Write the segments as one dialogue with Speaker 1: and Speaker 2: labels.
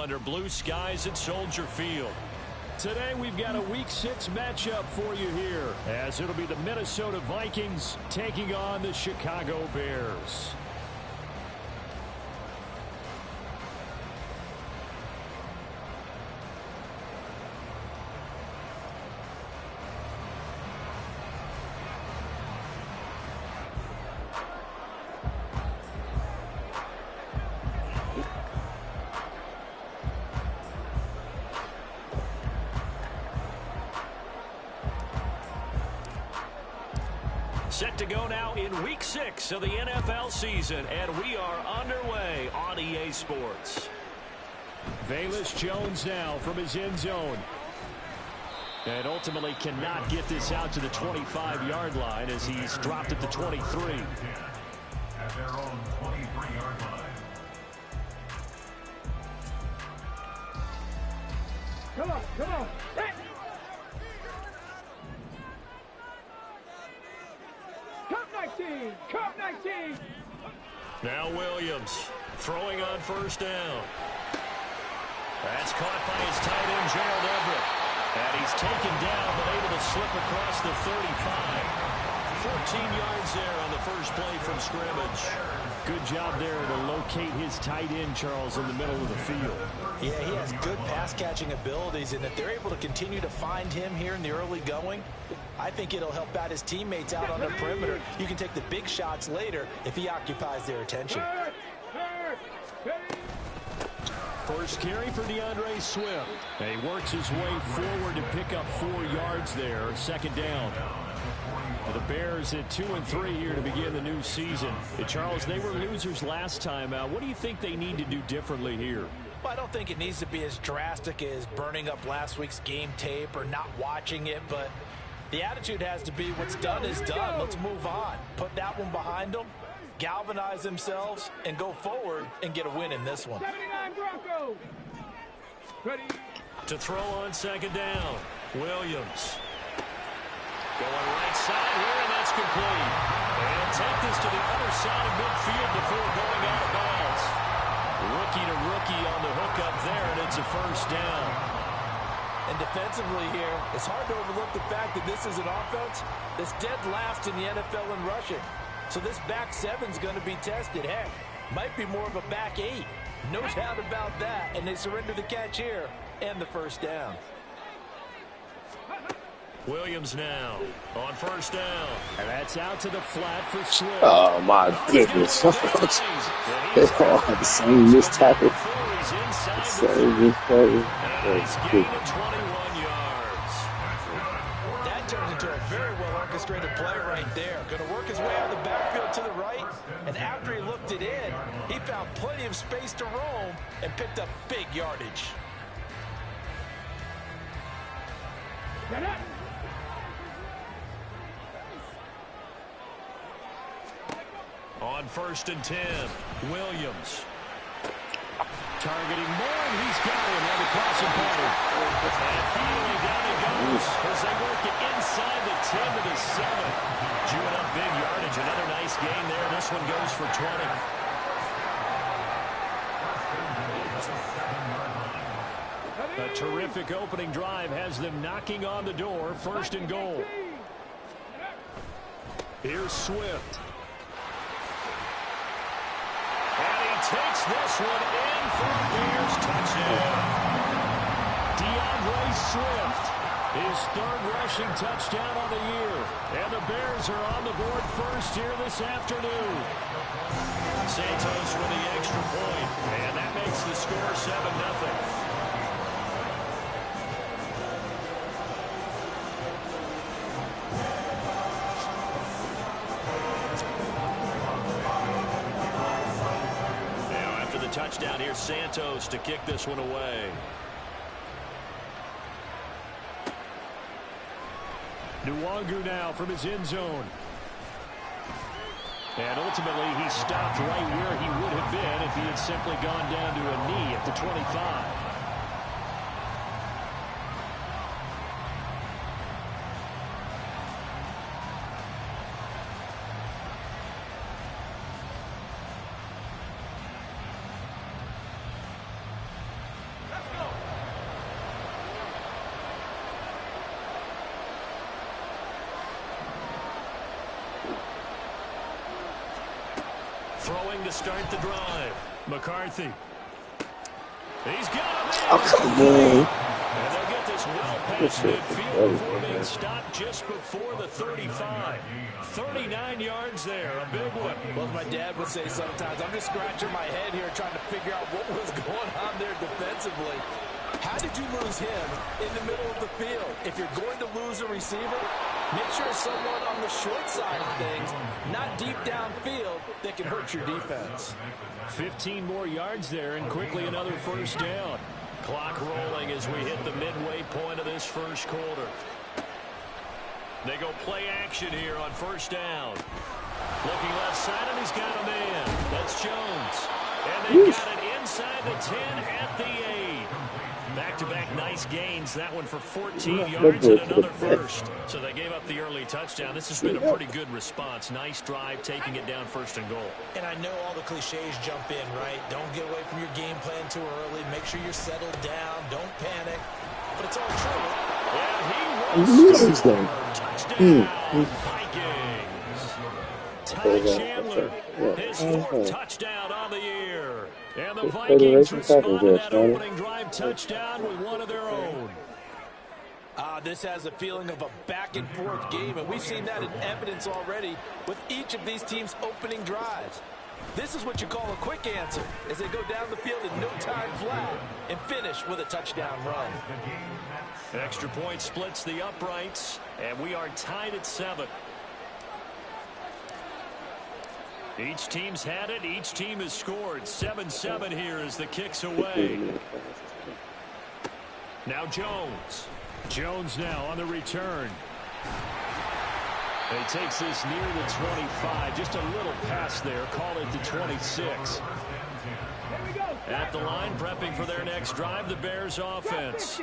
Speaker 1: under blue skies at Soldier Field. Today we've got a Week 6 matchup for you here, as it'll be the Minnesota Vikings taking on the Chicago Bears. Set to go now in Week 6 of the NFL season, and we are underway on EA Sports. Velus Jones now from his end zone. And ultimately cannot get this out to the 25-yard line as he's dropped at the 23.
Speaker 2: At their own 23-yard line.
Speaker 3: Come on, come on. Hey. Cup 19.
Speaker 1: Now Williams throwing on first down. That's caught by his tight end, Gerald Everett. And he's taken down but able to slip across the 35. 14 yards there on the first play from scrimmage. Good job there to locate his tight end, Charles, in the middle of the field.
Speaker 4: Yeah, he has good pass-catching abilities, and if they're able to continue to find him here in the early going, I think it'll help out his teammates out on the perimeter. You can take the big shots later if he occupies their attention.
Speaker 1: First carry for DeAndre Swift. And he works his way forward to pick up 4 yards there. Second down. The Bears at 2-3 here to begin the new season. And Charles, they were losers last time out. What do you think they need to do differently here?
Speaker 4: Well, I don't think it needs to be as drastic as burning up last week's game tape or not watching it, but the attitude has to be what's done is done. Let's move on. Put that one behind them, galvanize themselves, and go forward and get a win in this one.
Speaker 3: 79 Broncos. Ready.
Speaker 1: To throw on second down, Williams. Going right side here, and that's complete. And take this to the other side of midfield before going out of bounds. Rookie to rookie on the hookup there, and it's a first down.
Speaker 4: And defensively here, it's hard to overlook the fact that this is an offense that's dead last in the NFL in rushing. So this back seven's going to be tested. Heck, might be more of a back eight. No doubt about that. And they surrender the catch here and the first down.
Speaker 1: Williams now on first down. And that's out to the flat for Swift.
Speaker 5: Oh, my goodness. They all had the same missed tackle. Same missed tackle.
Speaker 1: Nice gain of 21 yards.
Speaker 4: That turns into a very well-orchestrated play right there. Going to work his way out of the backfield to the right. And after he looked it in, he found plenty of space to roam and picked up big yardage.
Speaker 1: On first and 10, Williams. Targeting more, and he's got him on the crossing pattern. And finally down he goes as they work it inside the 10 to the 7. Chewing up big yardage. Another nice gain there. This one goes for 20. A terrific opening drive has them knocking on the door. First and goal. Here's Swift. And he takes this one in for a Bears touchdown. DeAndre Swift, his third rushing touchdown on the year. And the Bears are on the board first here this afternoon. Santos with the extra point, and that makes the score 7-0. Touchdown here, Santos to kick this one away. Nwangu now from his end zone. And ultimately he stopped right where he would have been if he had simply gone down to a knee at the 25. throwing to start the drive. McCarthy. He's got him.
Speaker 5: Oh, come on.
Speaker 1: And they'll get this well past midfield before being stopped just before the 35. 39 yards there, a big one.
Speaker 4: Well, as my dad would say sometimes, I'm just scratching my head here trying to figure out what was going on there defensively. How did you lose him in the middle of the field? If you're going to lose a receiver, make sure it's someone on the short side of things, not deep downfield, that can hurt your defense.
Speaker 1: 15 more yards there, and quickly another first down. Clock rolling as we hit the midway point of this first quarter. They go play action here on first down. Looking left side, and he's got a man. That's Jones. And they've got it inside the 10 at the 8. Back-to-back nice gains. That one for 14 yards and another first. So they gave up the early touchdown. This has been a pretty good response. Nice drive, taking it down first and goal.
Speaker 4: And I know all the cliches jump in, right? Don't get away from your game plan too early. Make sure you're settled down. Don't panic. But it's all true.
Speaker 1: Yeah, he was touchdown. Vikings. Ty Chandler, his fourth touchdown on the year. And the Vikings respond to that opening drive touchdown with one of their own.
Speaker 4: This has a feeling of a back-and-forth game, and we've seen that in evidence already with each of these teams' opening drives. This is what you call a quick answer, as they go down the field in no time flat and finish with a touchdown run.
Speaker 1: Extra point splits the uprights, and we are tied at 7. Each team's had it. Each team has scored. 7-7 here as the kick's away. Now Jones. Jones now on the return. He takes this near the 25. Just a little pass there. Call it the 26. At the line, prepping for their next drive, the Bears offense.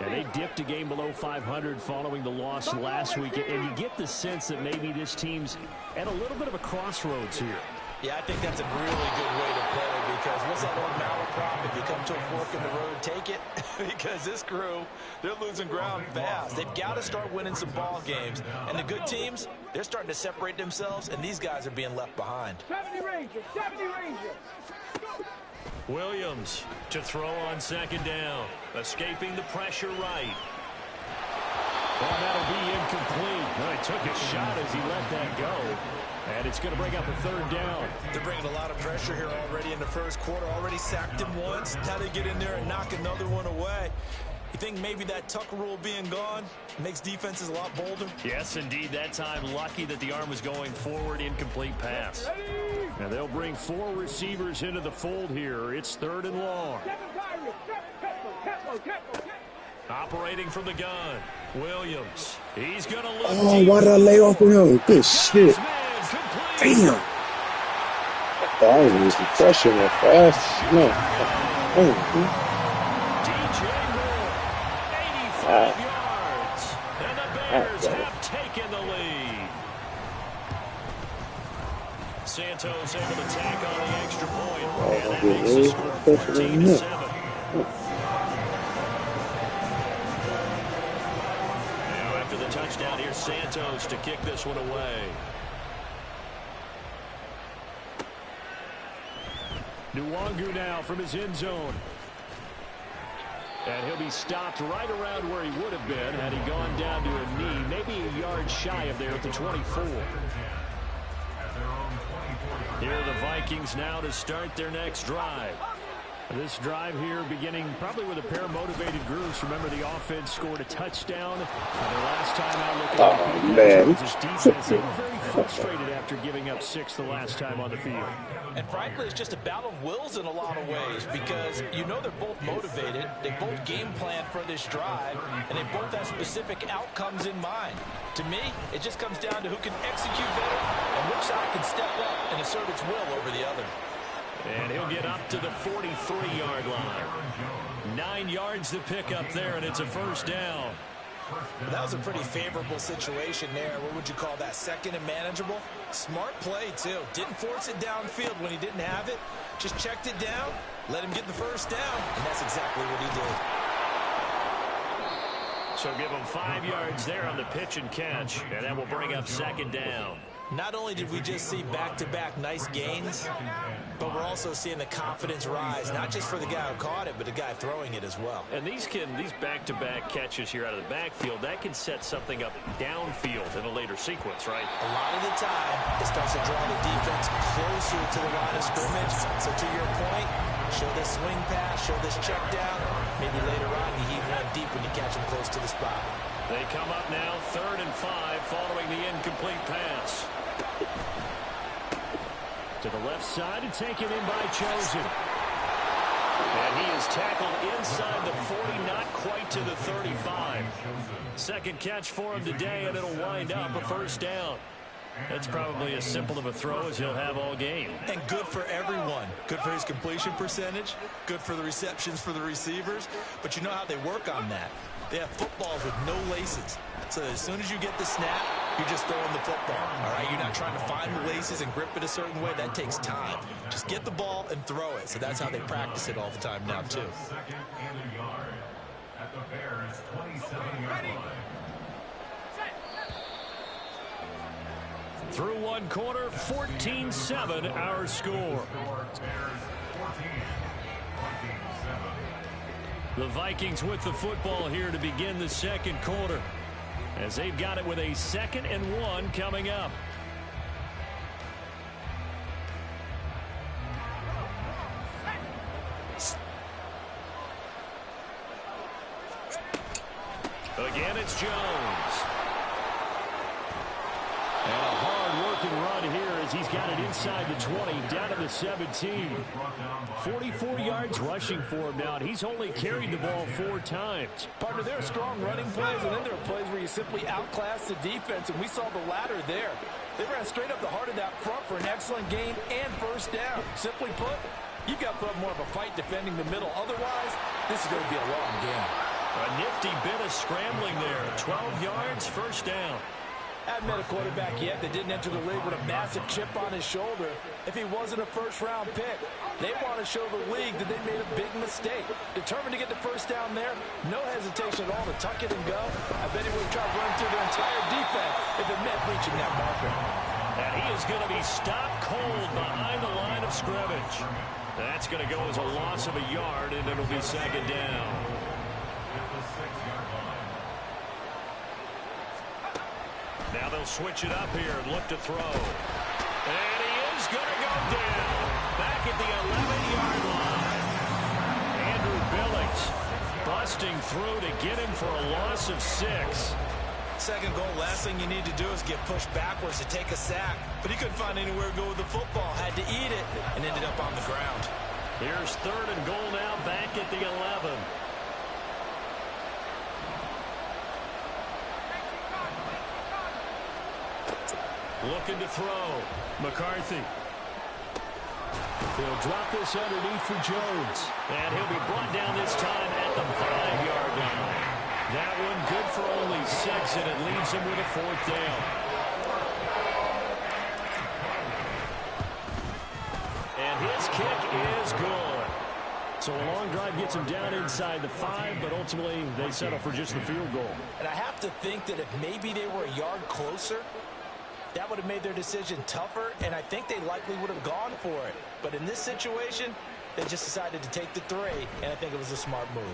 Speaker 1: And they dipped a game below 500 following the loss last week. And you get the sense that maybe this team's at a little bit of a crossroads here.
Speaker 4: Yeah, I think that's a really good way to play it, because what's that old malaprop? If you come to a fork in the road, take it. Because this crew, they're losing ground fast. They've got to start winning some ball games. And the good teams, they're starting to separate themselves, and these guys are being left behind.
Speaker 3: 70 Rangers, 70 Rangers.
Speaker 1: Williams to throw on second down. Escaping the pressure right. Well, that'll be incomplete. Well, he took a shot as he let that go. And it's going to bring up a third down.
Speaker 4: They're bringing a lot of pressure here already in the first quarter. Already sacked him once. Now they get in there and knock another one away. You think maybe that Tucker rule being gone makes defenses a lot bolder?
Speaker 1: Yes, indeed. That time, lucky that the arm was going forward. Incomplete pass. And they'll bring 4 receivers into the fold here. It's 3rd and long. Operating from the gun. Williams. He's going to look.
Speaker 5: Oh, why did I lay off of him? Good shit. Damn. I was losing pressure real fast. No.
Speaker 1: DJ Moore, 85 yards. And the Bears have taken the lead. Santos able to tack on the extra point. And that makes the score 14-7. Now after the touchdown, here's Santos to kick this one away. Nwangu now from his end zone. And he'll be stopped right around where he would have been had he gone down to a knee, maybe a yard shy of there at the 24. Here are the Vikings now to start their next drive. This drive here beginning probably with a pair of motivated groups. Remember, the offense scored a touchdown. And their last time out looking at this defense, they were very frustrated after giving up 6 the last time on the field.
Speaker 4: And frankly, it's just a battle of wills in a lot of ways, because you know they're both motivated. They both game plan for this drive, and they both have specific outcomes in mind. To me, it just comes down to who can execute better and which side can step up and assert its will over the other.
Speaker 1: And he'll get up to the 43-yard line. 9 yards to pick up there, and it's a first down.
Speaker 4: That was a pretty favorable situation there. What would you call that? Second and manageable? Smart play, too. Didn't force it downfield when he didn't have it. Just checked it down, let him get the first down, and that's exactly what he did.
Speaker 1: So give him 5 yards there on the pitch and catch, and that will bring up second down.
Speaker 4: Not only did we just see back-to-back nice gains, but we're also seeing the confidence rise, not just for the guy who caught it, but the guy throwing it as well.
Speaker 1: And these back-to-back catches here out of the backfield, that can set something up downfield in a later sequence, right?
Speaker 4: A lot of the time, it starts to draw the defense closer to the line of scrimmage. So to your point, show this swing pass, show this check down. Maybe later on, you heave one deep when you catch him close to the spot.
Speaker 1: They come up now 3rd and 5 following the incomplete pass. To the left side and taken in by Chosen. And he is tackled inside the 40, not quite to the 35. Second catch for him today, and it'll wind up a first down. That's probably as simple of a throw as he'll have all game.
Speaker 4: And good for everyone. Good for his completion percentage. Good for the receptions for the receivers. But you know how they work on that. They have footballs with no laces. So as soon as you get the snap, you're just throwing the football. All right, you're not trying to find the laces and grip it a certain way. That takes time. Just get the ball and throw it. So that's how they practice it all the time now, too.
Speaker 2: Second and a yard at the Bears' 27-yard line.
Speaker 1: Through one quarter, 14-7 our score.
Speaker 2: Bears 14, 27.
Speaker 1: The Vikings with the football here to begin the second quarter, as they've got it with a 2nd and 1 coming up. Again, it's Jones. And a hard-working run here as he's got it inside the 20, down to the 17. 44 yards rushing for him now, and he's only carried the ball 4 times.
Speaker 4: Partner, there are strong running plays, and then there are plays where you simply outclass the defense, and we saw the latter there. They ran straight up the heart of that front for an excellent gain and first down. Simply put, you've got to put up more of a fight defending the middle. Otherwise, this is going to be a long game.
Speaker 1: A nifty bit of scrambling there. 12 yards, first down.
Speaker 4: I haven't met a quarterback yet that didn't enter the league with a massive chip on his shoulder if he wasn't a first-round pick. They want to show the league that they made a big mistake. Determined to get the first down there, no hesitation at all to tuck it and go. I bet he would have tried running through their entire defense if it meant reaching that marker.
Speaker 1: And he is going to be stopped cold behind the line of scrimmage. That's going to go as a loss of a yard, and it'll be second down.
Speaker 2: At the 6-yard line.
Speaker 1: Now they'll switch it up here and look to throw. And he is going to go down. Back at the 11-yard line. Andrew Billings busting through to get him for a loss of 6.
Speaker 4: Second goal, last thing you need to do is get pushed backwards to take a sack. But he couldn't find anywhere to go with the football. Had to eat it and ended up on the ground.
Speaker 1: Here's 3rd and goal now, back at the 11. Looking to throw. McCarthy. He'll drop this underneath for Jones. And he'll be brought down this time at the 5-yard line. That one good for only 6, and it leaves him with a 4th down. And his kick is good. So a long drive gets him down inside the 5, but ultimately they settle for just the field goal.
Speaker 4: And I have to think that if maybe they were a yard closer, that would have made their decision tougher, and I think they likely would have gone for it. But in this situation, they just decided to take the 3, and I think it was a smart move.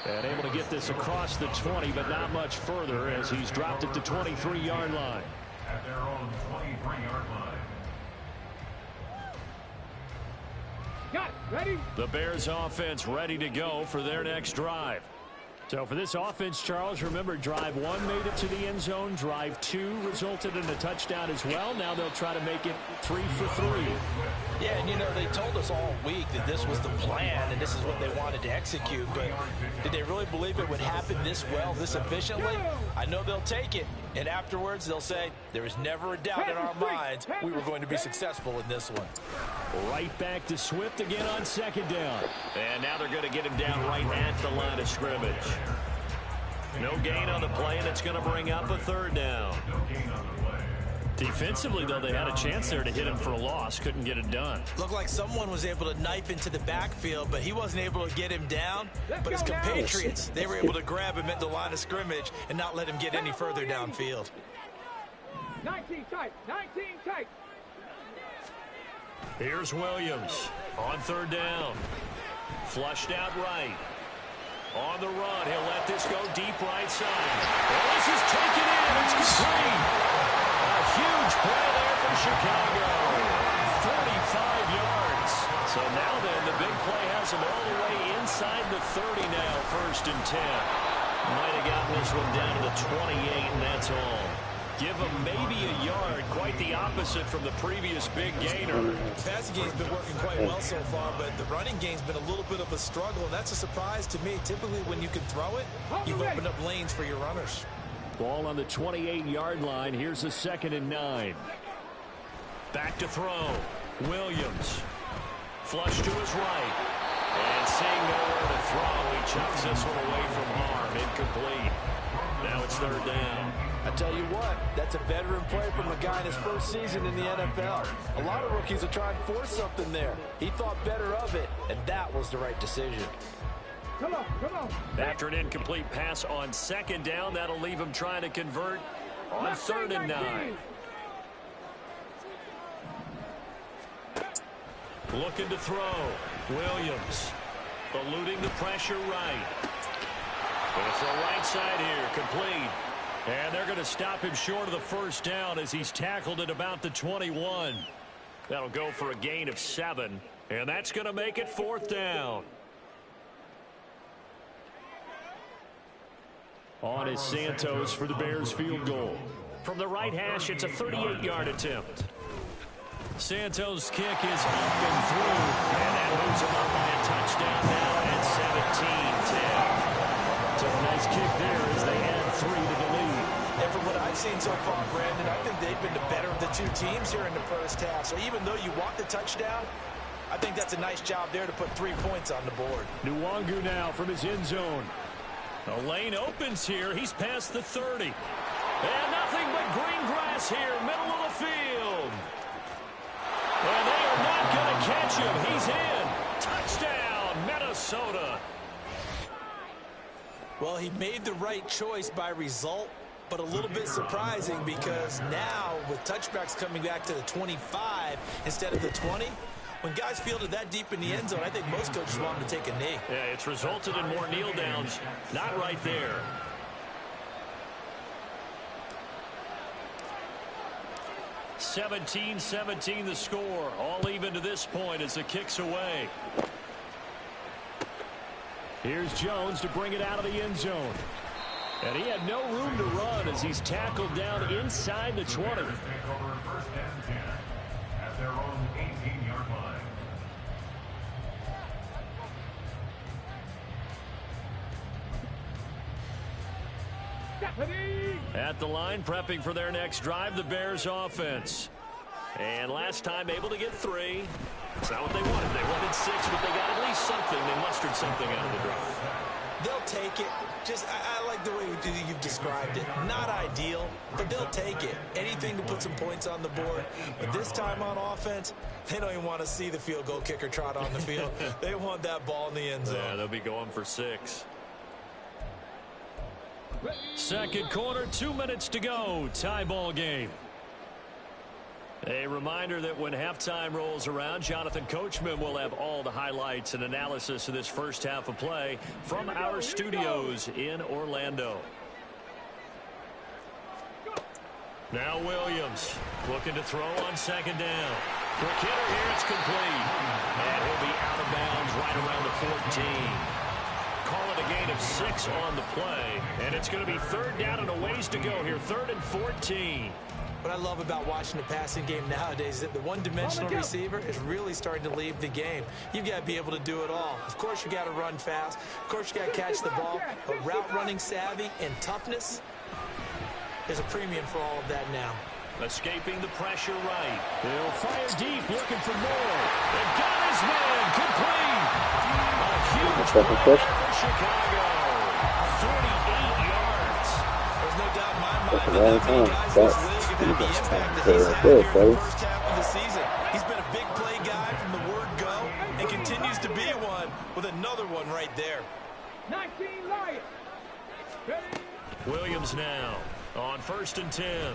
Speaker 1: And able to get this across the 20, but not much further as he's dropped at the 23-yard line.
Speaker 2: At their own 23-yard line.
Speaker 3: Got it. Ready?
Speaker 1: The Bears offense ready to go for their next drive. So for this offense, Charles, remember, drive 1 made it to the end zone. Drive 2 resulted in a touchdown as well. Now they'll try to make it 3 for 3.
Speaker 4: Yeah, and you know, they told us all week that this was the plan and this is what they wanted to execute. But did they really believe it would happen this well, this efficiently? I know they'll take it. And afterwards, they'll say, there was never a doubt in our minds we were going to be successful in this one.
Speaker 1: Right back to Swift again on 2nd down. And now they're going to get him down right at the line of scrimmage. No gain on the play, and it's going to bring up a 3rd down.
Speaker 2: No gain on the play.
Speaker 1: Defensively, though, they had a chance there to hit him for a loss. Couldn't get it done.
Speaker 4: Looked like someone was able to knife into the backfield, but he wasn't able to get him down. But his compatriots, they were able to grab him at the line of scrimmage and not let him get any further downfield.
Speaker 3: 19 tight, 19 tight.
Speaker 1: Here's Williams on third down. Flushed out right. On the run, he'll let this go deep right side. Oh, this is taken in. It's complete. A huge play there for Chicago. 45 yards. So now then, the big play has him all the way inside the 30 now, 1st and 10. Might have gotten this one down to the 28, and that's all. Give him maybe a yard, quite the opposite from the previous big gainer.
Speaker 4: The passing game's been working quite well so far, but the running game's been a little bit of a struggle, and that's a surprise to me. Typically, when you can throw it, you've opened up lanes for your runners.
Speaker 1: Ball on the 28-yard line. Here's the 2nd and 9. Back to throw. Williams. Flush to his right. And seeing nowhere to throw, he chucks this one away from harm. Incomplete. Now it's 3rd down.
Speaker 4: I tell you what, that's a veteran play from a guy in his first season in the NFL. A lot of rookies are trying to force something there. He thought better of it, and that was the right decision.
Speaker 3: Come on, come on.
Speaker 1: After an incomplete pass on 2nd down, that'll leave him trying to convert on 3rd and 9. Looking to throw. Williams eluding the pressure right. Going to throw right side here, complete. And they're going to stop him short of the 1st down as he's tackled at about the 21. That'll go for a gain of 7. And that's going to make it 4th down. On is Santos for the Bears field goal. From the right hash, it's a 38-yard attempt. Santos' kick is up and through. And that moves him up by a touchdown now at 17-10. So a nice kick there as they add 3 to the lead.
Speaker 4: And from what I've seen so far, Brandon, I think they've been the better of the two teams here in the first half. So even though you want the touchdown, I think that's a nice job there to put 3 points on the board.
Speaker 1: Nwangu now from his end zone. The lane opens here. He's past the 30. And nothing but green grass here, middle of the field. And they are not going to catch him. He's in. Touchdown, Minnesota.
Speaker 4: Well, he made the right choice by result, but a little bit surprising because now with touchbacks coming back to the 25 instead of the 20, when guys fielded that deep in the end zone, I think most coaches want him to take a knee.
Speaker 1: Yeah, it's resulted in more kneel downs. Not right there. (17-17) the score. All even to this point as the kick's away. Here's Jones to bring it out of the end zone. And he had no room to run as he's tackled down inside the 20.
Speaker 2: Take over 1st and 10 at their own 18-yard line.
Speaker 1: At the line, prepping for their next drive, the Bears offense. And last time able to get 3. It's not what they wanted. They wanted 6, but they got at least something. They mustered something out of the drive.
Speaker 4: They'll take it. I like the way you've described it. Not ideal, but they'll take it. Anything to put some points on the board. But this time on offense, they don't even want to see the field goal kicker trot on the field. They want that ball in the end zone.
Speaker 1: Yeah, they'll be going for 6. Second quarter, 2 minutes to go. Tie ball game. A reminder that when halftime rolls around, Jonathan Coachman will have all the highlights and analysis of this first half of play from our studios in Orlando. Now Williams looking to throw on 2nd down. Quick hitter here, it's complete. And he'll be out of bounds right around the 14. Call it a gain of 6 on the play. And it's going to be 3rd down and a ways to go here. 3rd and 14.
Speaker 4: What I love about watching the passing game nowadays is that the one-dimensional receiver is really starting to leave the game. You've got to be able to do it all. Of course, you got to run fast. Of course, you got to catch the ball. But route running savvy and toughness, there's a premium for all of that now.
Speaker 1: Escaping the pressure right. He'll fire deep, looking for more. And got his man, complete. A huge play for Chicago. 48 yards.
Speaker 4: There's no doubt in my mind that many guys in this league have had the impact that he's had
Speaker 5: Good,
Speaker 4: here in
Speaker 5: buddy.
Speaker 4: the first half of the season. He's been a big play guy from the word go and continues to be one with another one right there.
Speaker 3: 19 Lions. Ready?
Speaker 1: Williams now on 1st and 10.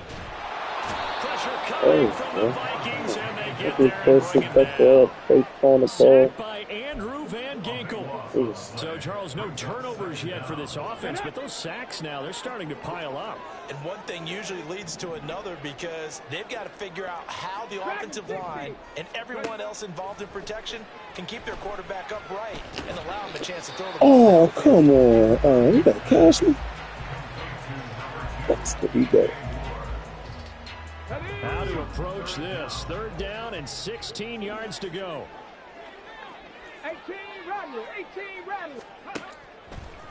Speaker 1: Pressure coming from the Vikings, and they get there and bring it down. Sacked by Andrew Van Ginkel. So, Charles, no turnovers yet for this offense, but those sacks now, they're starting to pile up.
Speaker 4: And one thing usually leads to another because they've got to figure out how the offensive line and everyone else involved in protection can keep their quarterback upright and allow him a chance to throw the ball.
Speaker 5: Oh, come on. You got to cash me? That's the ego.
Speaker 1: How to approach this. 3rd down and 16 yards to go.
Speaker 3: 18 Rattler. 18 Rattler.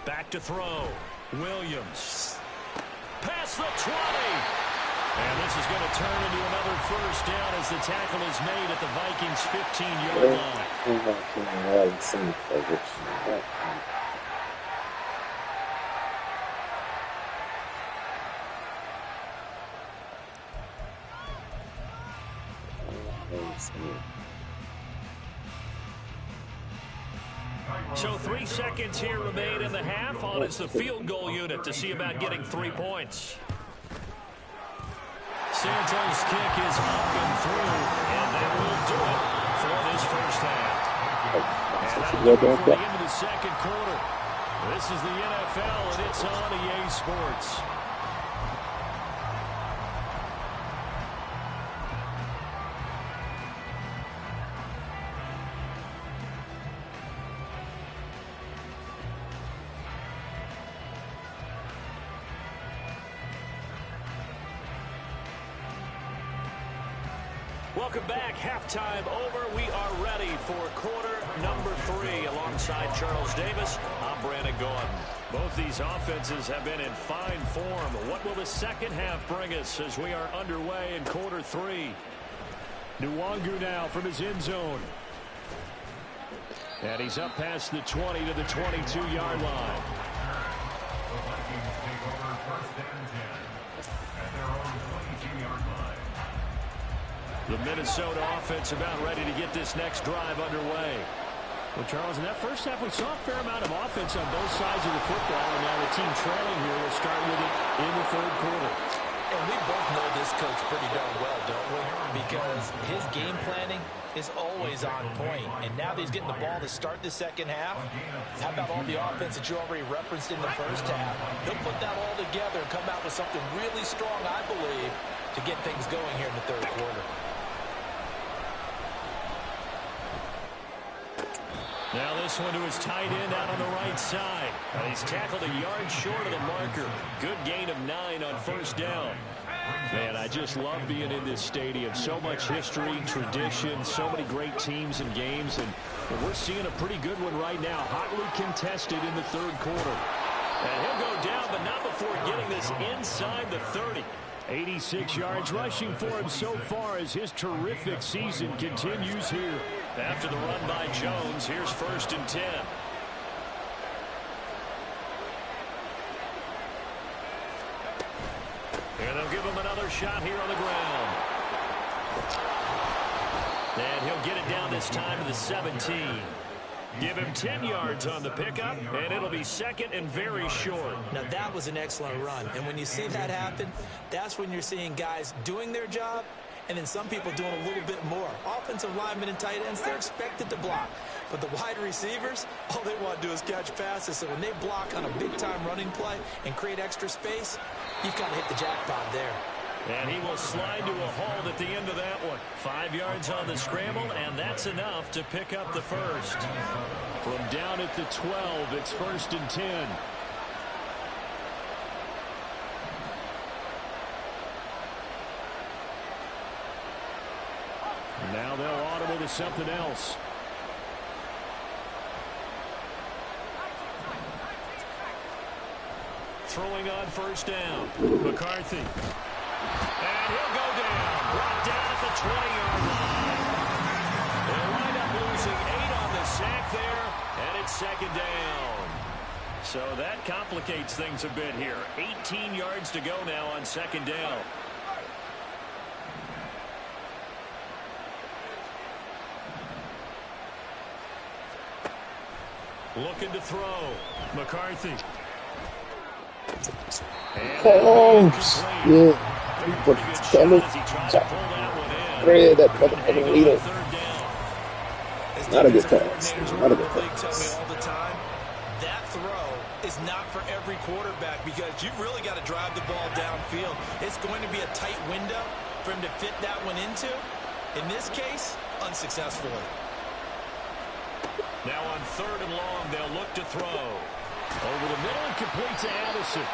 Speaker 1: Back to throw. Williams. Past the 20. And this is going to turn into another 1st down as the tackle is made at the Vikings' 15-yard line. So 3 seconds here remain in the half. On is the field goal unit to see about getting 3 points. Santos' kick is up and through, and that will do it for this first half. And that'll do it for the end of the second quarter. This is the NFL, and it's on EA Sports. Welcome back. Halftime over. We are ready for quarter number 3 alongside Charles Davis. I'm Brandon Gordon. Both these offenses have been in fine form. What will the second half bring us as we are underway in quarter 3? Nwangu now from his end zone. And he's up past the 20 to the 22-yard line.
Speaker 2: The Vikings take over 1st and 10 at their own 22-yard line.
Speaker 1: The Minnesota offense about ready to get this next drive underway. Well, Charles, in that first half, we saw a fair amount of offense on both sides of the football, and now the team trailing here will start with it in the 3rd quarter.
Speaker 4: And we both know this coach pretty darn well, don't we? Because his game planning is always on point. And now that he's getting the ball to start the second half, how about all the offense that you already referenced in the first half? He'll put that all together and come out with something really strong, I believe, to get things going here in the 3rd quarter.
Speaker 1: Now this one to his tight end out on the right side. And he's tackled a yard short of the marker. Good gain of 9 on 1st down. Man, I just love being in this stadium. So much history, tradition, so many great teams and games. And we're seeing a pretty good one right now. Hotly contested in the 3rd quarter. And he'll go down, but not before getting this inside the 30. 86 yards rushing for him so far as his terrific season continues here. After the run by Jones, here's 1st and 10. And they'll give him another shot here on the ground. And he'll get it down this time to the 17. Give him 10 yards on the pickup, and it'll be 2nd and very short.
Speaker 4: Now, that was an excellent run. And when you see that happen, that's when you're seeing guys doing their job and then some people doing a little bit more. Offensive linemen and tight ends, they're expected to block. But the wide receivers, all they want to do is catch passes. So when they block on a big-time running play and create extra space, you've got to hit the jackpot there.
Speaker 1: And he will slide to a hold at the end of that one. 5 yards on the scramble, and that's enough to pick up the first. From down at the 12, it's 1st and 10. Now they'll audible to something else. Throwing on 1st down. McCarthy. And he'll go down. Brought down at the 20-yard line. They'll wind up losing 8 on the sack there, and it's 2nd down. So that complicates things a bit here. 18 yards to go now on 2nd down. Looking to throw. McCarthy.
Speaker 5: Close. Yeah. But it's coming. Thread that motherfucking needle. Not a good pass. Not a good pass.
Speaker 4: That throw is not for every quarterback because you've really got to drive the ball downfield. It's going to be a tight window for him to fit that one into. In this case, unsuccessfully.
Speaker 1: Now on 3rd and long, they'll look to throw. Over the middle and complete to Addison.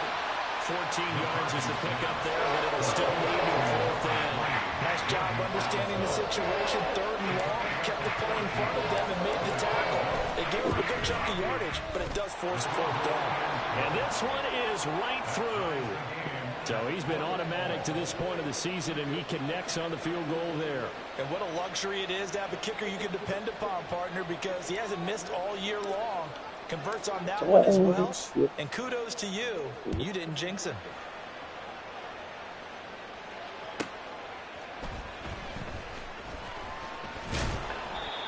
Speaker 1: 14 yards is the pickup there, but it'll still lead to 4th down.
Speaker 4: Nice job understanding the situation. 3rd and long, kept the play in front of them and made the tackle. It gave him a good chunk of yardage, but it does force a 4th down.
Speaker 1: And this one is right through. So he's been automatic to this point of the season, and he connects on the field goal there.
Speaker 4: And what a luxury it is to have a kicker you can depend upon, partner, because he hasn't missed all year long. Converts on that one as well. And kudos to you. You didn't jinx him.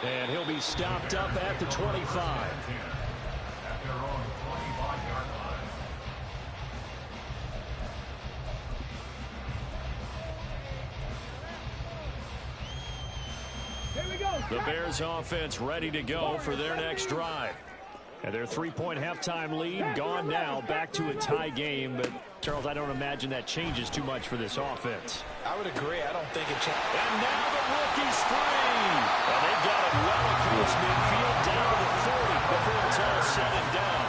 Speaker 1: And he'll be stopped up at the 25.
Speaker 2: At their own 25-yard line.
Speaker 3: Here we go.
Speaker 1: The Bears offense ready to go for their next drive. And their 3-point halftime lead gone now, back to a tie game. But, Charles, I don't imagine that changes too much for this offense.
Speaker 4: I would agree. I don't think it changes.
Speaker 1: And now the rookie's free. And they've got it well across midfield down to the 40 before it's all said and done.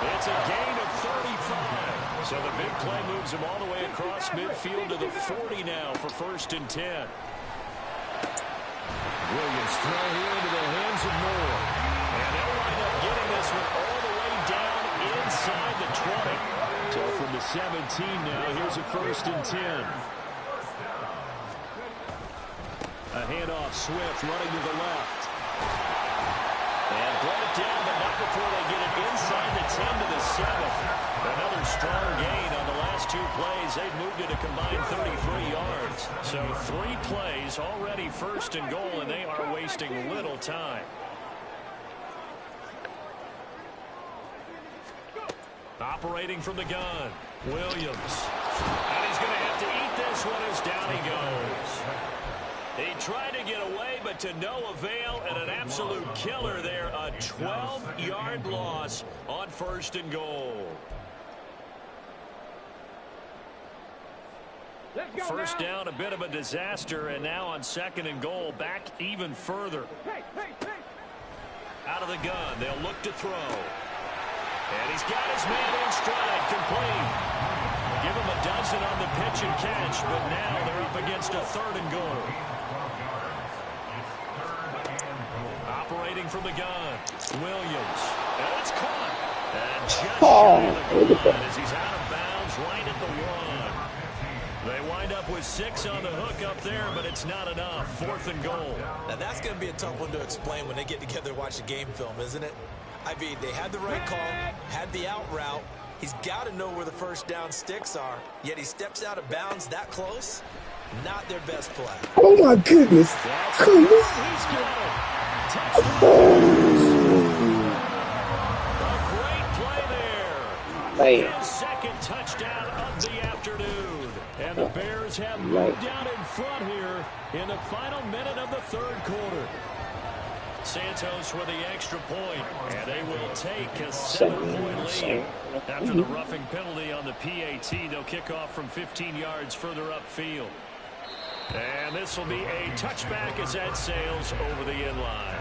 Speaker 1: It's a gain of 35. So the big play moves him all the way across midfield to the 40 now for 1st and 10. Williams throw here into the hands of Moore. And they'll wind up getting this one all the way down inside the 20. So from the 17 now, here's a 1st and 10. A handoff, Swift running to the left. And brought it down, but not before they get it inside the 10 to the 7. Another strong gain on the last 2 plays. They've moved it a combined 33 yards. So 3 plays already 1st and goal, and they are wasting little time. Operating from the gun, Williams. And he's going to have to eat this one as down he goes. He tried to get away, but to no avail, and an absolute killer there. A 12-yard loss on 1st and goal. First down, a bit of a disaster, and now on 2nd and goal, back even further. Out of the gun, they'll look to throw. And he's got his man in stride, complete. Give him a dozen on the pitch and catch, but now they're up against a 3rd and goal. Operating from the gun, Williams. And it's caught. And just shy of the run as he's out of bounds right at the 1. They wind up with 6 on the hook up there, but it's not enough. 4th and goal.
Speaker 4: Now that's going to be a tough one to explain when they get together and watch the game film, isn't it? I mean, they had the right call, had the out route. He's got to know where the 1st down sticks are, yet he steps out of bounds that close. Not their best play.
Speaker 5: Oh, my goodness. Come on.
Speaker 1: He's got it. A great play there.
Speaker 5: Man.
Speaker 1: His 2nd touchdown of the afternoon. And the Bears have moved down in front here in the final minute of the 3rd quarter. Santos with the extra point, and they will take a 7-point lead. After the roughing penalty on the PAT, they'll kick off from 15 yards further upfield. And this will be a touchback as that sails over the end line.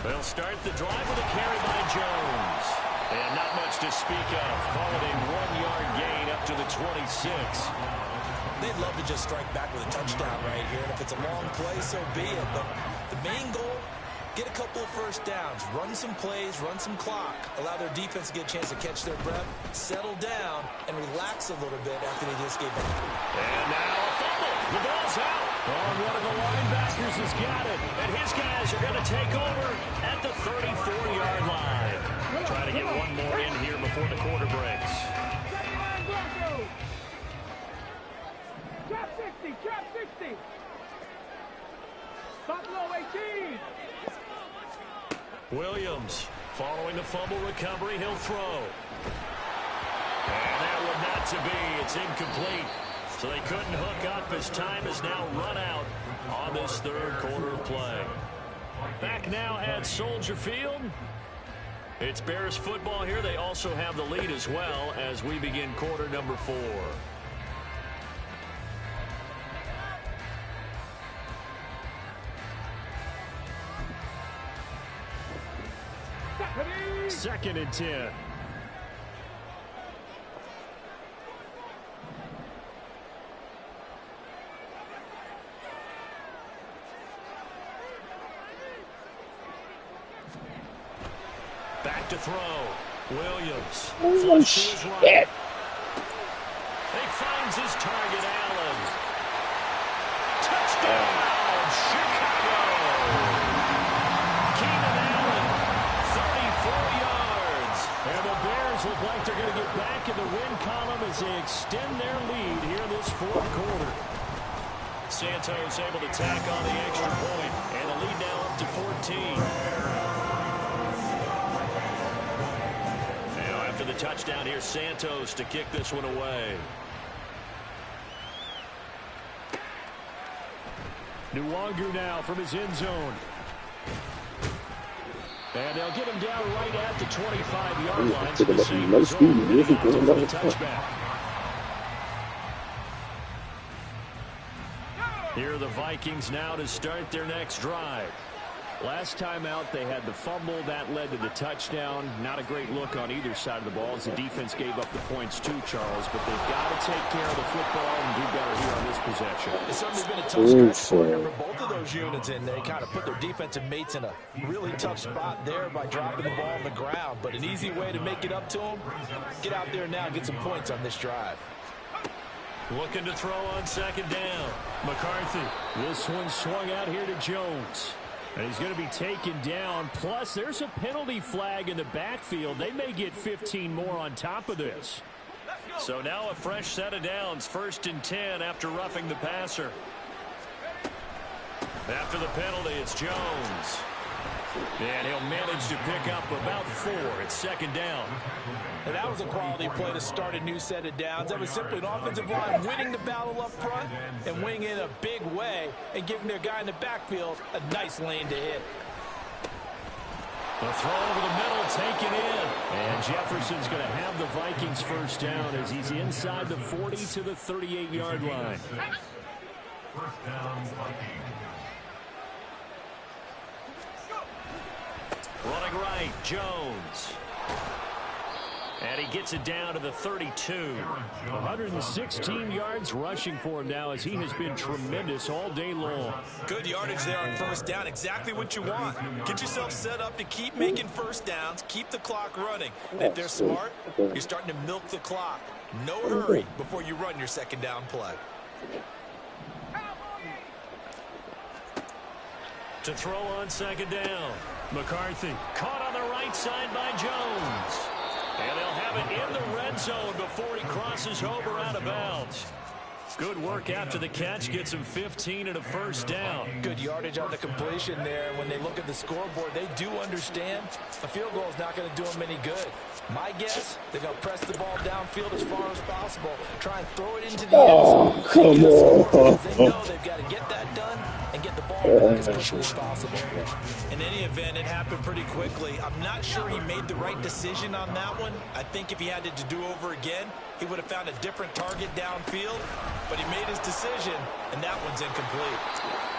Speaker 1: They'll start the drive with a carry by Jones. And not much to speak of. Call it a 1-yard gain up to the 26.
Speaker 4: They'd love to just strike back with a touchdown right here. And if it's a long play, so be it. But the main goal, get a couple of 1st downs. Run some plays, run some clock. Allow their defense to get a chance to catch their breath, settle down, and relax a little bit after they just gave back.
Speaker 1: And now a fumble. The ball's out. Oh, one of the linebackers has got it. And his guys are going to take over at the 34-yard line. Try to get one more in here before the quarter breaks.
Speaker 3: Buffalo 18.
Speaker 1: Williams, following the fumble recovery, he'll throw. And that one not to be. It's incomplete. So they couldn't hook up as time is now run out on this third quarter of play. Back now at Soldier Field. It's Bears football here. They also have the lead as well as we begin quarter number 4. Second and 10. Back to throw. Williams.
Speaker 5: Oh, shit.
Speaker 1: He finds his target, Allen. Touchdown, Chicago. Keenan Allen, 34 yards. And the Bears look like they're going to get back in the win column as they extend their lead here this fourth quarter. Santos able to tack on the extra point, and the lead now up to 14. After the touchdown here, Santos to kick this one away. Nwangu now from his end zone. And they'll get him down right at the 25-yard line. So the same result for the touchback. Here are the Vikings now to start their next drive. Last time out, they had the fumble. That led to the touchdown. Not a great look on either side of the ball as the defense gave up the points too, Charles. But they've got to take care of the football and do better here on this possession.
Speaker 4: It's certainly been a tough stretch for both of those units, and they kind of put their defensive mates in a really tough spot there by dropping the ball on the ground. But an easy way to make it up to them, get out there now and get some points on this drive.
Speaker 1: Looking to throw on second down. McCarthy. This one swung out here to Jones. And he's going to be taken down. Plus, there's a penalty flag in the backfield. They may get 15 more on top of this. So now a fresh set of downs. 1st and 10 after roughing the passer. After the penalty, it's Jones. And he'll manage to pick up about 4. It's second down.
Speaker 4: And that was a quality play to start a new set of downs. That was simply an offensive line winning the battle up front and winning in a big way and giving their guy in the backfield a nice lane to hit.
Speaker 1: The throw over the middle, taken in. And Jefferson's going to have the Vikings first down as he's inside the 40 to the 38-yard line.
Speaker 2: First down, Vikings.
Speaker 1: Running right, Jones. And he gets it down to the 32. 116 yards rushing for him now as he has been tremendous all day long.
Speaker 4: Good yardage there on first down. Exactly what you want. Get yourself set up to keep making first downs. Keep the clock running. And if they're smart, you're starting to milk the clock. No hurry before you run your second down play.
Speaker 1: To throw on second down. McCarthy caught on the right side by Jones. And they'll have it in the red zone before he crosses over out of bounds. Good work after the catch. Gets him 15 and a first down.
Speaker 4: Good yardage on the completion there. When they look at the scoreboard, they do understand a field goal is not going to do them any good. My guess, they're going to press the ball downfield as far as possible. Try and throw it into the end zone.
Speaker 5: Come on.
Speaker 4: They know they've got to get that done and get the ball back as quickly as possible. In any event, it happened pretty quickly. I'm not sure he made the right decision on that one. I think if he had it to do over again, he would have found a different target downfield. But he made his decision, and that one's incomplete.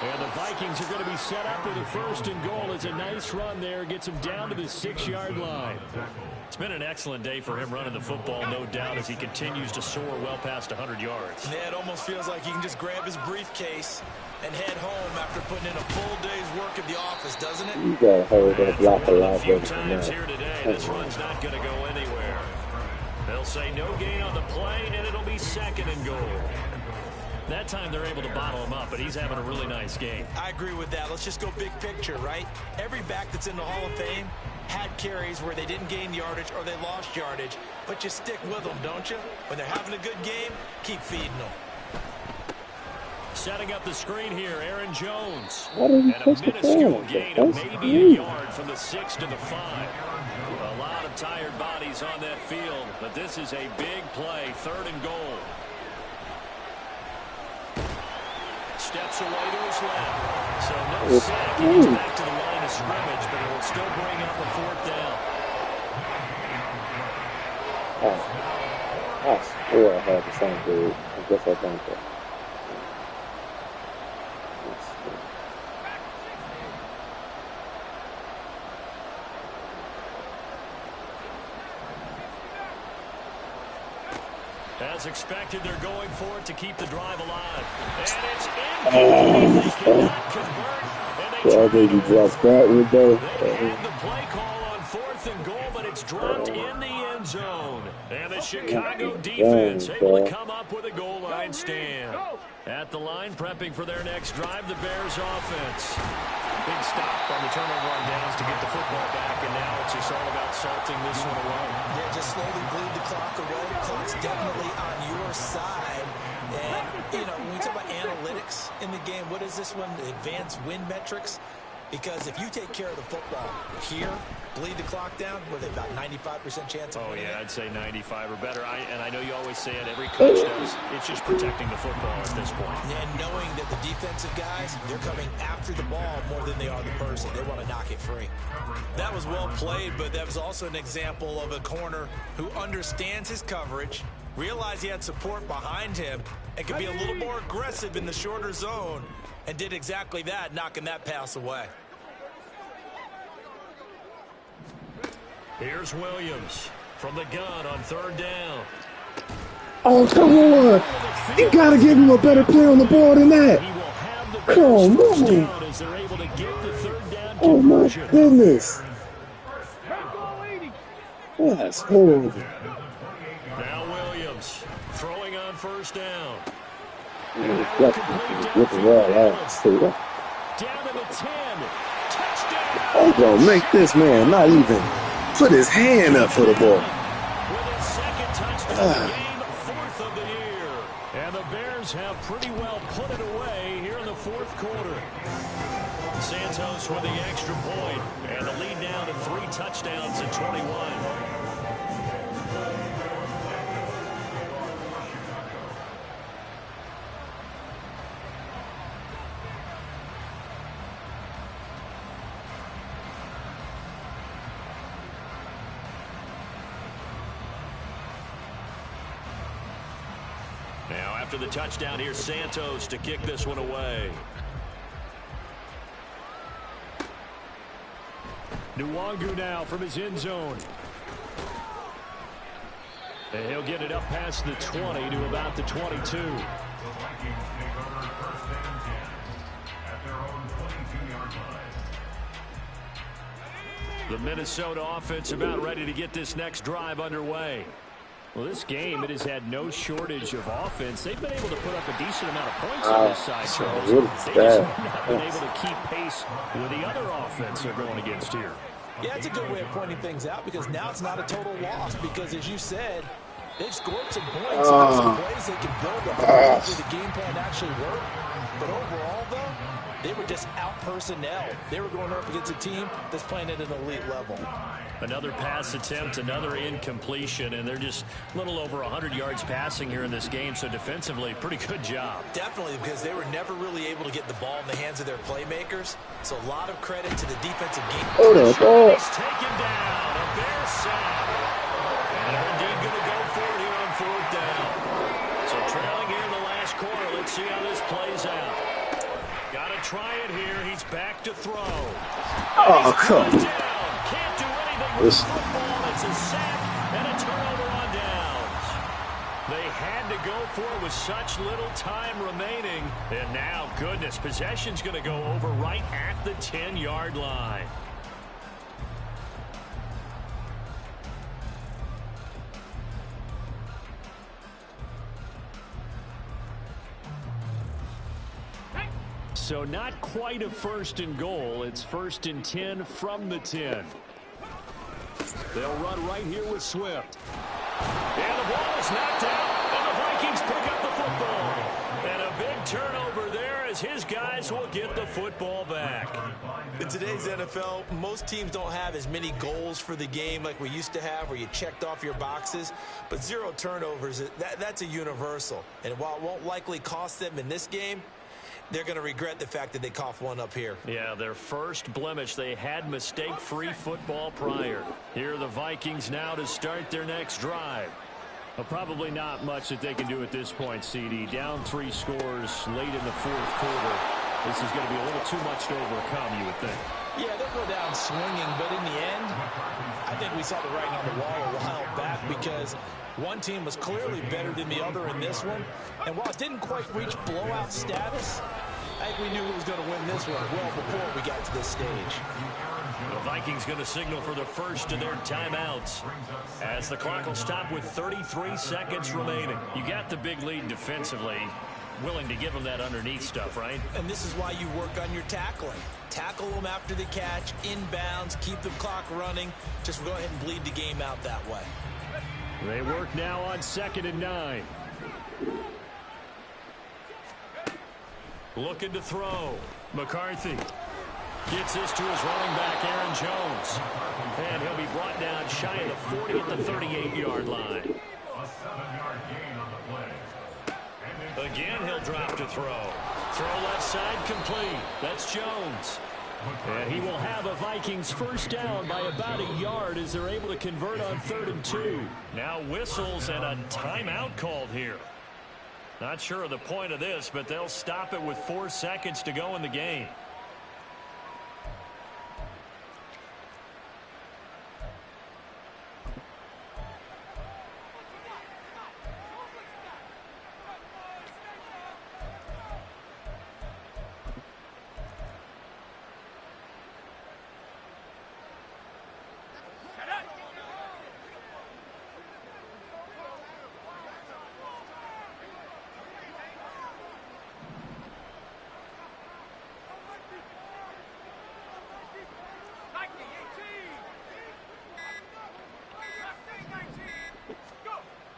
Speaker 1: And the Vikings are going to be set up with a 1st and goal. It's a nice run there. Gets him down to the 6-yard line. It's been an excellent day for him running the football, no doubt, as he continues to soar well past 100 yards.
Speaker 4: Yeah, it almost feels like he can just grab his briefcase and head home after putting in a full day's work at the office, doesn't it?
Speaker 5: You gotta hurry that block a lot
Speaker 1: a few times here today. This run's not going to go anywhere. They'll say no gain on the play, and it'll be 2nd and goal. That time they're able to bottle him up, but he's having a really nice game.
Speaker 4: I agree with that. Let's just go big picture, right? Every back that's in the Hall of Fame had carries where they didn't gain yardage or they lost yardage, but you stick with them, don't you? When they're having a good game, keep feeding them.
Speaker 1: setting up the screen here. Aaron Jones.
Speaker 5: Why did he
Speaker 1: And a
Speaker 5: touch the
Speaker 1: minuscule
Speaker 5: ball?
Speaker 1: gain of
Speaker 5: That's
Speaker 1: maybe a
Speaker 5: crazy.
Speaker 1: yard from the 6 to the 5. A lot of tired bodies on that field, but this is a big play. 3rd and goal. Steps away to his left. So no sack. He gets back to the line of scrimmage, but it will still bring up a 4th down.
Speaker 5: I swear I had the same dude. I guess I don't.
Speaker 1: As expected, they're going for it to keep the drive alive. And it's incomplete. They cannot convert. And
Speaker 5: Yeah, I think he dropped that one though.
Speaker 1: They had the play call on 4th and goal, but it's dropped in the end zone. And the Chicago defense able to come up with a goal line stand. At the line, prepping for their next drive, the Bears offense. Big stop on the turnover on downs to get the football back, and now it's just all about salting this one away.
Speaker 4: Yeah, just slowly bleed the clock away. The clock's definitely on your side. And, you know, when we talk about analytics in the game, what is this one? The advanced win metrics? Because if you take care of the football here, bleed the clock down, with about 95% chance of winning.
Speaker 1: Oh, yeah, I'd say 95 or better. And I know you always say it, every coach does. It's just protecting the football at this point.
Speaker 4: And knowing that the defensive guys, they're coming after the ball more than they are the person. They want to knock it free.
Speaker 6: That was well played, but that was also an example of a corner who understands his coverage, realized he had support behind him, and could be a little more aggressive in the shorter zone, and did exactly that, knocking that pass away.
Speaker 1: Here's Williams from the gun on 3rd down.
Speaker 5: Oh, come on. You got to give him a better play on the ball than that.
Speaker 1: He will have the
Speaker 5: Come
Speaker 1: first
Speaker 5: on.
Speaker 1: down as they're able to get the 3rd down
Speaker 5: Oh, my
Speaker 1: conversion.
Speaker 5: goodness. That's horrible.
Speaker 1: Now Williams throwing on 1st down.
Speaker 5: With the ball out. See that?
Speaker 1: Down to the 10. Touchdown.
Speaker 5: Oh, bro, make this man not even put his hand up for the ball.
Speaker 1: With his 2nd touchdown of the game, 4th of the year. And the Bears have pretty well put it away here in the 4th quarter. Santos with the extra point, and the lead now to 3 touchdowns at 21. Now after the touchdown, here's Santos to kick this one away. Nwangu now from his end zone. And he'll get it up past the 20 to about the 22.
Speaker 2: The Vikings take over 1st and 10 at their own 22-yard line.
Speaker 1: The Minnesota offense about ready to get this next drive underway. Well, this game, it has had no shortage of offense. They've been able to put up a decent amount of points on this side, Charles. They just have not been able to keep pace with the other offense they're going against here.
Speaker 4: Yeah, it's a good way of pointing things out because now it's not a total loss because, as you said, they've scored some points. There's some plays they can build up for the game plan actually work. But overall, though, they were just out personnel. They were going up against a team that's playing at an elite level.
Speaker 1: Another pass attempt, another incompletion, and they're just a little over 100 yards passing here in this game, so defensively, pretty good job.
Speaker 4: Definitely, because they were never really able to get the ball in the hands of their playmakers. So a lot of credit to the defensive game.
Speaker 5: Hold up, oh.
Speaker 1: He's taken down, a Bears sack. And they're indeed going to go for it here on 4th down. So trailing here in the last quarter, let's see how this plays out. Got to try it here. He's back to throw.
Speaker 5: Oh, come on.
Speaker 1: Can't do anything with the football. It's a sack and a turnover on downs. They had to go for it with such little time remaining. And now, goodness, possession's going to go over right at the 10-yard line. So not quite a 1st and goal. It's 1st and 10 from the 10. They'll run right here with Swift. And the ball is knocked out, and the Vikings pick up the football. And a big turnover there. as his guys will get the football back.
Speaker 6: In today's NFL, most teams don't have as many goals for the game like we used to have, where you checked off your boxes. But 0 turnovers, that's a universal. And while it won't likely cost them in this game, they're going to regret the fact that they coughed one up here.
Speaker 1: Yeah, their first blemish. They had mistake-free football prior. Here are the Vikings now to start their next drive.
Speaker 7: Well, probably not much that they can do at this point, CD. Down 3 scores late in the 4th quarter. This is going to be a little too much to overcome, you would think.
Speaker 4: Yeah, they'll go down swinging, but in the end, I think we saw the writing on the wall a while back because one team was clearly better than the other in this one. And while it didn't quite reach blowout status, I think we knew who was going to win this one well before we got to this stage.
Speaker 1: The Vikings going to signal for the first of their timeouts as the clock will stop with 33 seconds remaining. You got the big lead defensively. Willing to give them that underneath stuff, right?
Speaker 6: And this is why you work on your tackling. Tackle them after the catch, inbounds, keep the clock running. Just go ahead and bleed the game out that way.
Speaker 7: They work now on 2nd and 9.
Speaker 1: Looking to throw. McCarthy gets this to his running back, Aaron Jones. And he'll be brought down shy of the 40 at the 38-yard line.
Speaker 2: A 7-yard gain on the play.
Speaker 1: Again, he'll drop to throw. Throw left side complete. That's Jones.
Speaker 7: And he will have a Vikings first down by about a yard as they're able to convert on 3rd and 2.
Speaker 1: Now whistles and a timeout called here. Not sure of the point of this, but they'll stop it with 4 seconds to go in the game.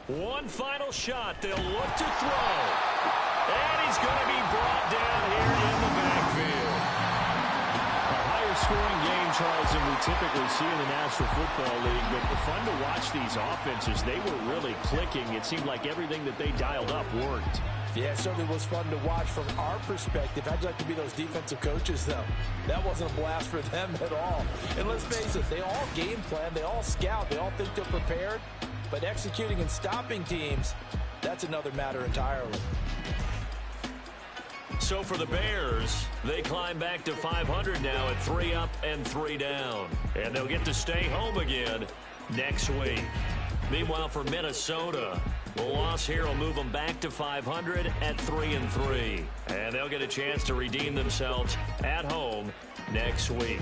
Speaker 1: One final shot. They'll look to throw. And he's going to be brought down here in the backfield.
Speaker 7: A higher scoring game, Charles, than we typically see in the National Football League. But fun to watch these offenses. They were really clicking. It seemed like everything that they dialed up worked.
Speaker 4: Yeah, it certainly was fun to watch from our perspective. I'd like to be those defensive coaches, though. That wasn't a blast for them at all. And let's face it, they all game plan, they all scout, they all think they're prepared. But executing and stopping teams, that's another matter entirely.
Speaker 1: So for the Bears, they climb back to 500 now at 3 up and 3 down. And they'll get to stay home again next week. Meanwhile, for Minnesota, the loss here will move them back to 500 at 3 and 3. And they'll get a chance to redeem themselves at home next week.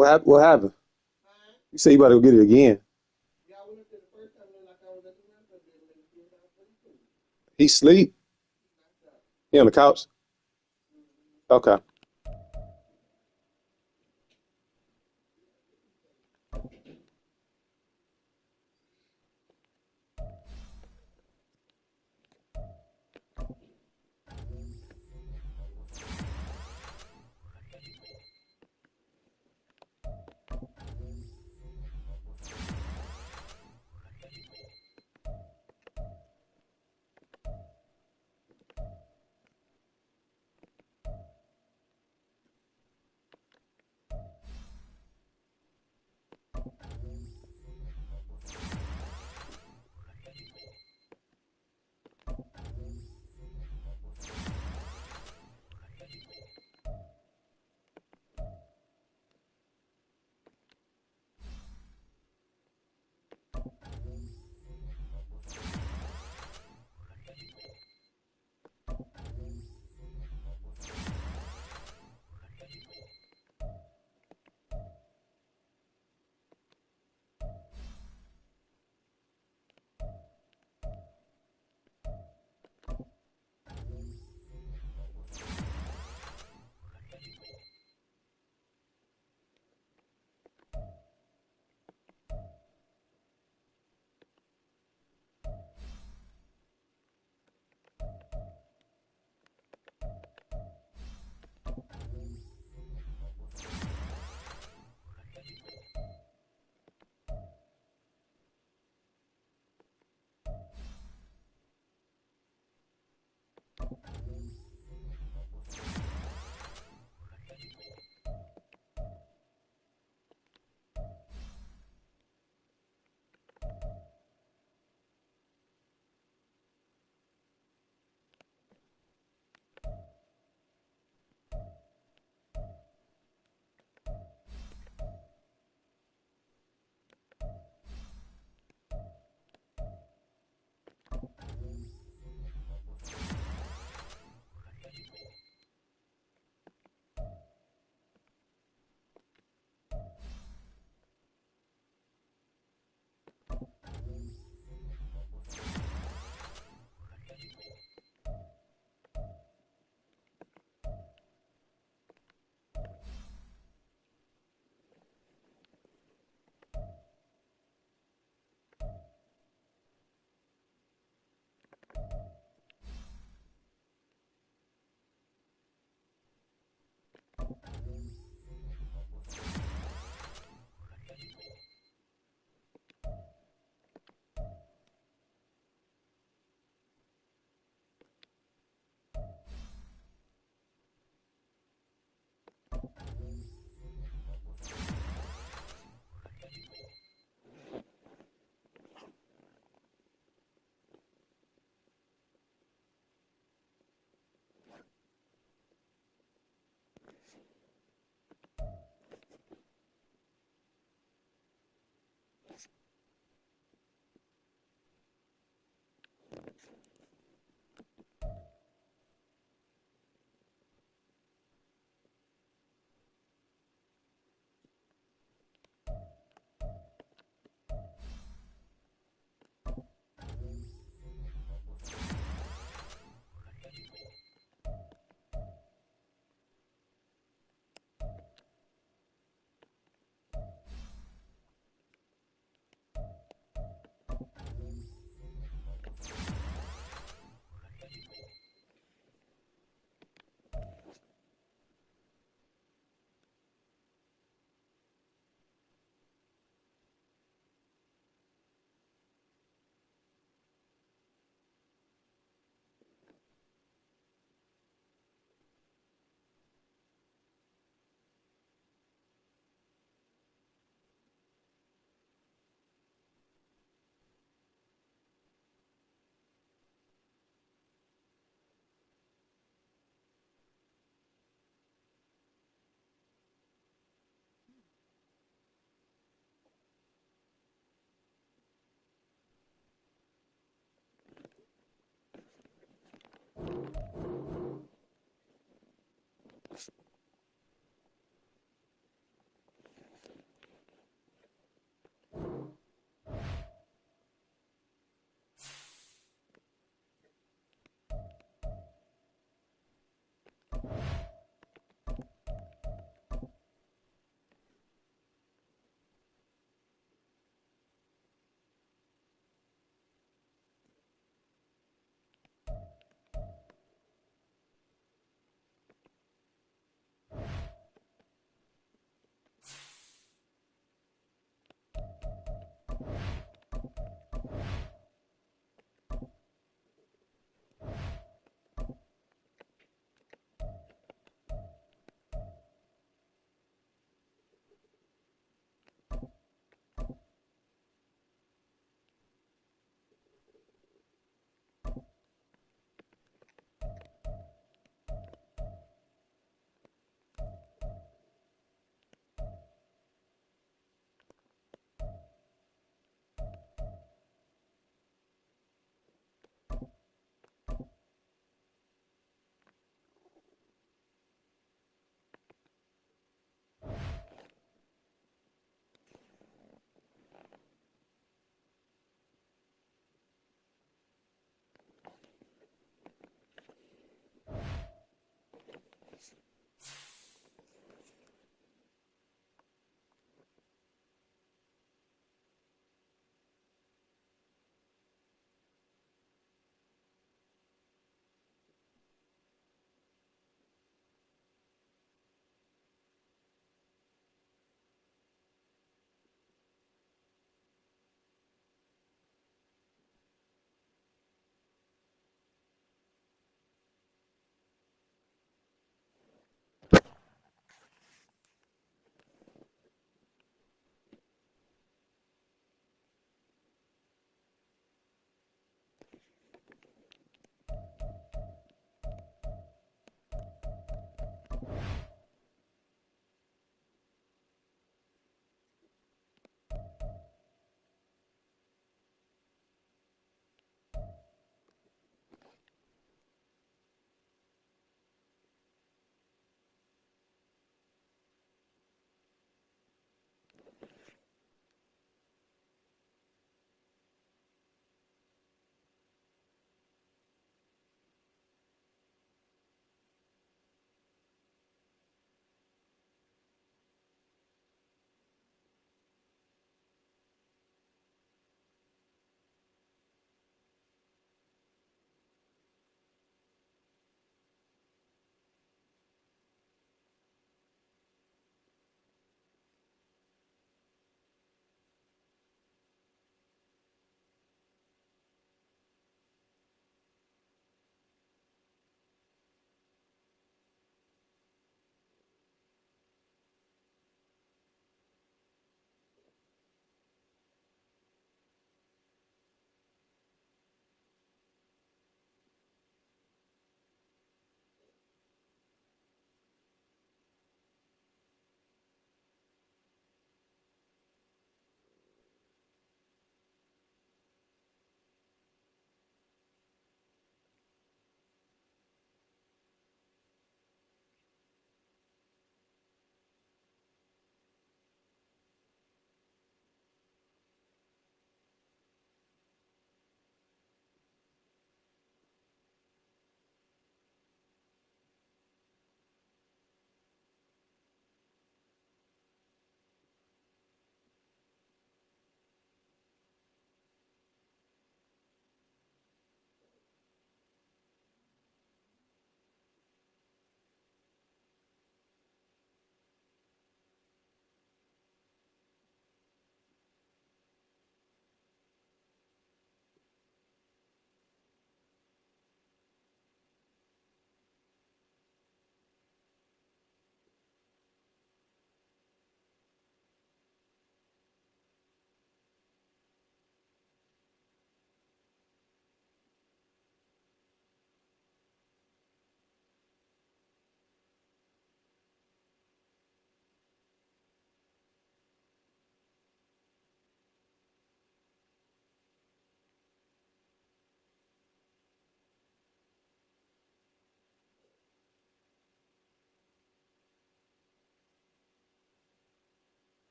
Speaker 5: What happened? You say you about to go get it again. He sleep? He on the couch? Okay.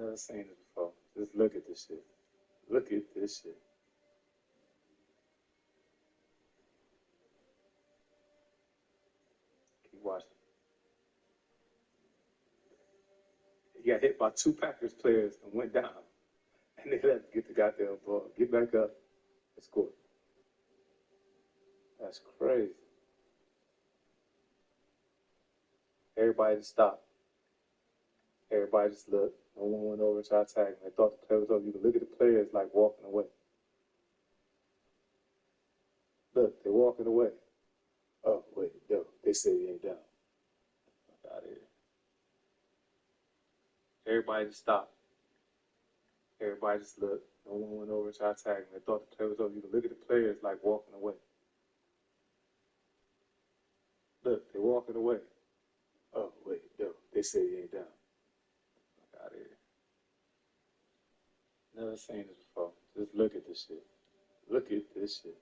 Speaker 5: Never seen it before. Just look at this shit. Look at this shit. Keep watching. He got hit by 2 Packers players and went down. And they let him get the goddamn ball. Get back up and score. That's crazy. Everybody just stopped. Everybody just looked. No one went over and tried to tag him. They thought the play was over. You could look at the players like walking away. Look, they're walking away. Oh, wait, no. They say he ain't down. Fuck out of here. Everybody just stopped. Everybody just looked. No one went over and tried to tag him. They thought the play was over. You could look at the players like walking away. Look, they're walking away. Oh, wait, no. They say he ain't down. Fuck out of here. Never seen this before. Just look at this shit. Look at this shit.